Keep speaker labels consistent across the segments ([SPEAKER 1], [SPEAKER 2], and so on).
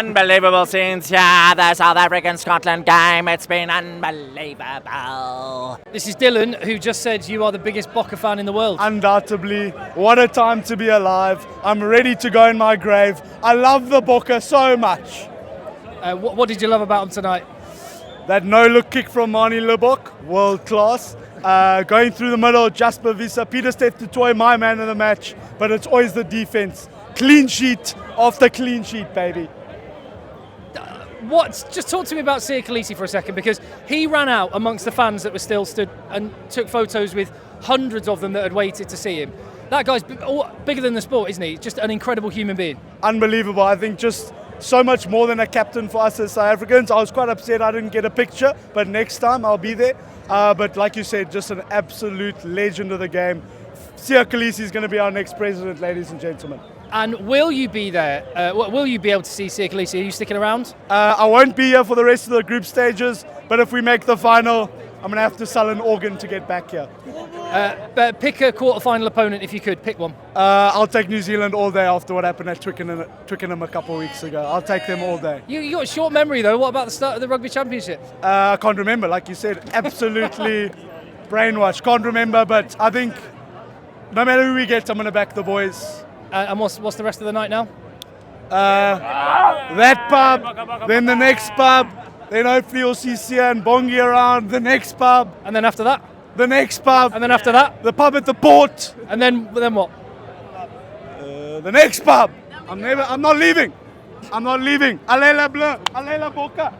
[SPEAKER 1] unbelievable scenes here. The South African-Scotland game. It's been unbelievable.
[SPEAKER 2] This is Dylan, who just said you are the biggest BOKS fan in the world.
[SPEAKER 3] Undoubtedly. What a time to be alive. I'm ready to go in my grave. I love the BOKS so much.
[SPEAKER 2] What did you love about him tonight?
[SPEAKER 3] That no-look kick from Mani Lebok, world class. Going through the middle, Jasper Visa, Peter Steph du Toit, my man of the match. But it's always the defense. Clean sheet after clean sheet, baby.
[SPEAKER 2] Just talk to me about Sia Khaleesi for a second, because he ran out amongst the fans that were still stood and took photos with hundreds of them that had waited to see him. That guy's bigger than the sport, isn't he? Just an incredible human being.
[SPEAKER 3] Unbelievable. I think just so much more than a captain for us as South Africans. I was quite upset I didn't get a picture, but next time I'll be there. But like you said, just an absolute legend of the game. Sia Khaleesi is going to be our next president, ladies and gentlemen.
[SPEAKER 2] And will you be there? Will you be able to see Sia Khaleesi? Are you sticking around?
[SPEAKER 3] I won't be here for the rest of the group stages, but if we make the final, I'm going to have to sell an organ to get back here.
[SPEAKER 2] But pick a quarter-final opponent if you could. Pick one.
[SPEAKER 3] I'll take New Zealand all day after what happened at Twickenham a couple of weeks ago. I'll take them all day.
[SPEAKER 2] You got a short memory, though. What about the start of the Rugby Championship?
[SPEAKER 3] I can't remember. Like you said, absolutely brainwashed. Can't remember, but I think no matter who we get, I'm going to back the boys.
[SPEAKER 2] And what's the rest of the night now?
[SPEAKER 3] That pub, then the next pub, then hopefully you'll see Sia and Bongi around, the next pub.
[SPEAKER 2] And then after that?
[SPEAKER 3] The next pub.
[SPEAKER 2] And then after that?
[SPEAKER 3] The pub at the port.
[SPEAKER 2] And then what?
[SPEAKER 3] The next pub. I'm not leaving. I'm not leaving. Allez la bleu, allez la boca.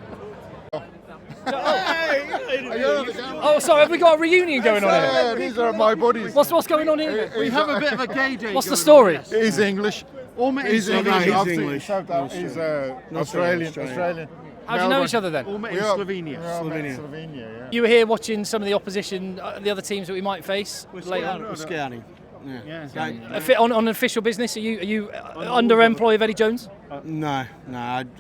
[SPEAKER 2] Oh, sorry, have we got a reunion going on here?
[SPEAKER 4] Yeah, these are my buddies.
[SPEAKER 2] What's going on here?
[SPEAKER 4] We have a bit of a gay day.
[SPEAKER 2] What's the story?
[SPEAKER 4] He's English. He's English.
[SPEAKER 5] He's English.
[SPEAKER 4] He's Australian.
[SPEAKER 2] How do you know each other then?
[SPEAKER 4] All met in Slovenia. Slovenia, yeah.
[SPEAKER 2] You were here watching some of the opposition, the other teams that we might face later.
[SPEAKER 5] We're scouting.
[SPEAKER 2] On official business, are you under employ of Eddie Jones?
[SPEAKER 5] No.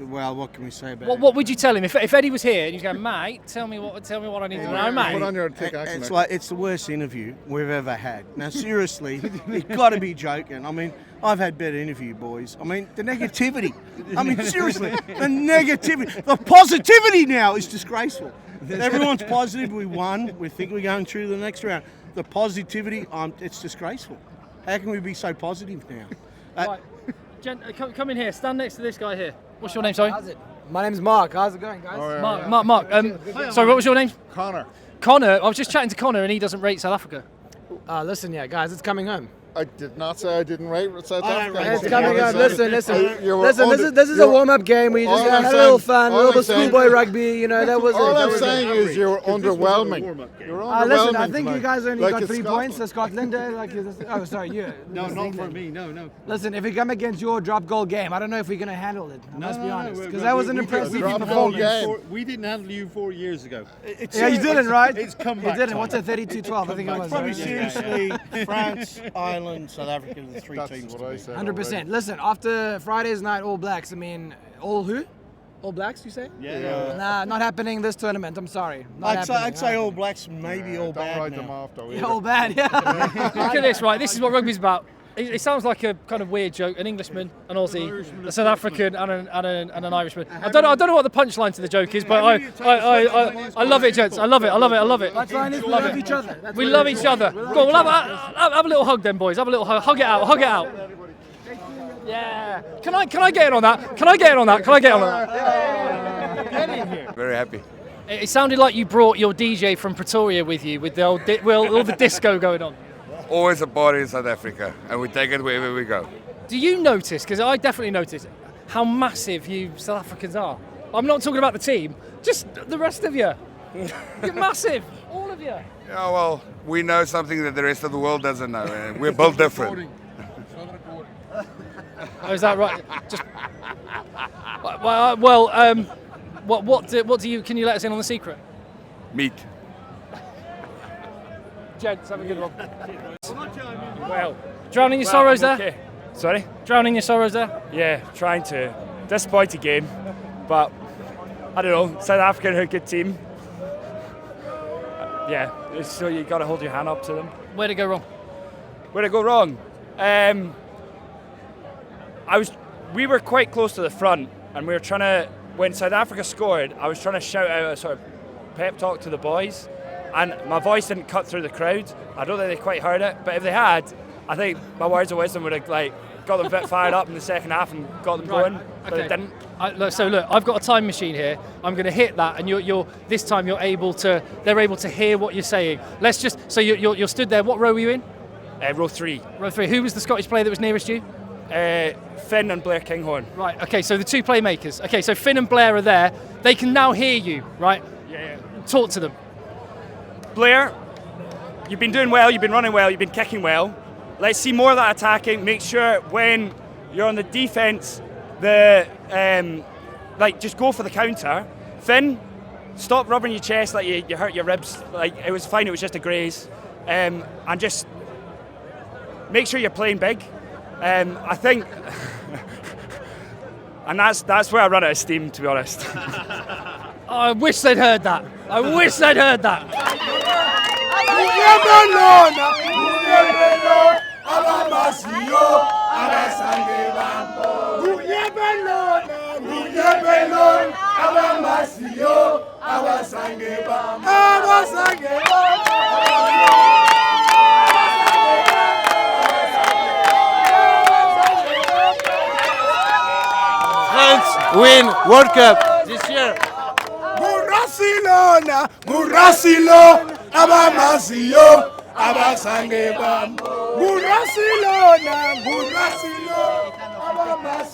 [SPEAKER 5] Well, what can we say about it?
[SPEAKER 2] What would you tell him if Eddie was here and he was going, mate? Tell me what I need to know, mate.
[SPEAKER 4] Put on your thick accent.
[SPEAKER 5] It's the worst interview we've ever had. Now, seriously, you've got to be joking. I mean, I've had better interview, boys. I mean, the negativity. I mean, seriously, the negativity. The positivity now is disgraceful. Everyone's positive. We won. We think we're going through the next round. The positivity, it's disgraceful. How can we be so positive now?
[SPEAKER 2] Right. Come in here. Stand next to this guy here. What's your name, sorry?
[SPEAKER 6] My name's Mark. How's it going, guys?
[SPEAKER 2] Mark. Sorry, what was your name?
[SPEAKER 4] Connor.
[SPEAKER 2] Connor. I was just chatting to Connor and he doesn't rate South Africa.
[SPEAKER 6] Listen, guys, it's coming home.
[SPEAKER 4] I did not say I didn't rate South Africa.
[SPEAKER 6] It's coming home. Listen. This is a warm-up game. We just had a little fun, a little bit schoolboy rugby. You know, that was
[SPEAKER 4] all
[SPEAKER 6] it.
[SPEAKER 4] I'm saying is you're underwhelming. You're underwhelming.
[SPEAKER 6] Listen, I think you guys only
[SPEAKER 4] Like
[SPEAKER 6] got
[SPEAKER 4] it's
[SPEAKER 6] 3 points. So Scotland, you.
[SPEAKER 5] No, not for me. No.
[SPEAKER 6] Listen, if we come against your drop goal game, I don't know if we're going to handle it. I must be honest, because that was an impressive performance.
[SPEAKER 7] We didn't handle you 4 years ago.
[SPEAKER 6] Yeah, you didn't, right?
[SPEAKER 7] It's come
[SPEAKER 6] You
[SPEAKER 7] back.
[SPEAKER 6] didn't. What's a 32-12? I think it was.
[SPEAKER 5] Probably
[SPEAKER 6] Right?
[SPEAKER 5] seriously, France, Ireland, South Africa, the three
[SPEAKER 4] That's
[SPEAKER 5] teams.
[SPEAKER 4] what I said.
[SPEAKER 6] 100%. Listen, after Friday's night, All Blacks. I mean, all who? All Blacks, you say?
[SPEAKER 7] Yeah.
[SPEAKER 6] Nah, not happening this tournament. I'm sorry.
[SPEAKER 5] I'd say All Blacks, maybe all
[SPEAKER 4] Don't
[SPEAKER 5] bad
[SPEAKER 4] write
[SPEAKER 5] now.
[SPEAKER 4] them off though.
[SPEAKER 6] Yeah, all bad. Yeah.
[SPEAKER 2] Look at this, right? This is what rugby's about. It sounds like a kind of weird joke. An Englishman, an Aussie, a South African, and an Irishman. I don't know what the punchline to the joke is, but I love it, gents. I love it.
[SPEAKER 6] That's fine. We love each other. That's
[SPEAKER 2] We
[SPEAKER 6] what
[SPEAKER 2] love
[SPEAKER 6] it is.
[SPEAKER 2] each other. Go on, have a little hug then, boys. Have a little hug. Hug it out. Yeah. Can I get in on that?
[SPEAKER 8] Very happy.
[SPEAKER 2] It sounded like you brought your DJ from Pretoria with you, with the all the disco going on.
[SPEAKER 8] Always a party in South Africa, and we take it wherever we go.
[SPEAKER 2] Do you notice, because I definitely noticed, how massive you South Africans are? I'm not talking about the team, just the rest of you. You're massive, all of you.
[SPEAKER 8] Yeah, well, we know something that the rest of the world doesn't know, and we're built different.
[SPEAKER 2] Oh, is that right? Just what do you? Can you let us in on the secret?
[SPEAKER 8] Meat.
[SPEAKER 2] Gents, have a good one. Well, drowning your sorrows there?
[SPEAKER 9] Okay. Sorry?
[SPEAKER 2] Drowning your sorrows there?
[SPEAKER 9] Yeah, trying to. Disappointed game, but I don't know. South Africa are a good team. Yeah, so you got to hold your hand up to them.
[SPEAKER 2] Where'd it go wrong?
[SPEAKER 9] Where'd it go wrong? We were quite close to the front, and we were trying to, when South Africa scored, I was trying to shout out a sort of pep talk to the boys, and my voice didn't cut through the crowd. I don't think they quite heard it, but if they had, I think my words of wisdom would have got them a bit fired up in the second half and got them going, but it didn't.
[SPEAKER 2] Look, I've got a time machine here. I'm going to hit that, and this time they're able to hear what you're saying. Let's just, so you're stood there. What row were you in?
[SPEAKER 9] Row 3.
[SPEAKER 2] Row 3. Who was the Scottish player that was nearest you?
[SPEAKER 9] Finn and Blair Kinghorn.
[SPEAKER 2] Right. Okay. So the two playmakers. Okay. So Finn and Blair are there. They can now hear you, right?
[SPEAKER 9] Yeah.
[SPEAKER 2] Talk to them.
[SPEAKER 9] Blair, you've been doing well. You've been running well. You've been kicking well. Let's see more of that attacking. Make sure when you're on the defence, just go for the counter. Finn, stop rubbing your chest like you hurt your ribs. Like, it was fine. It was just a graze, and just make sure you're playing big. I think, and that's where I run out of steam, to be honest.
[SPEAKER 2] I wish they'd heard that. I wish they'd heard that.
[SPEAKER 6] France win World Cup this year.
[SPEAKER 5] Murasilona, Murasilo, Abamazio, Abasange Bambo. Murasilona, Murasilo, Abamazio.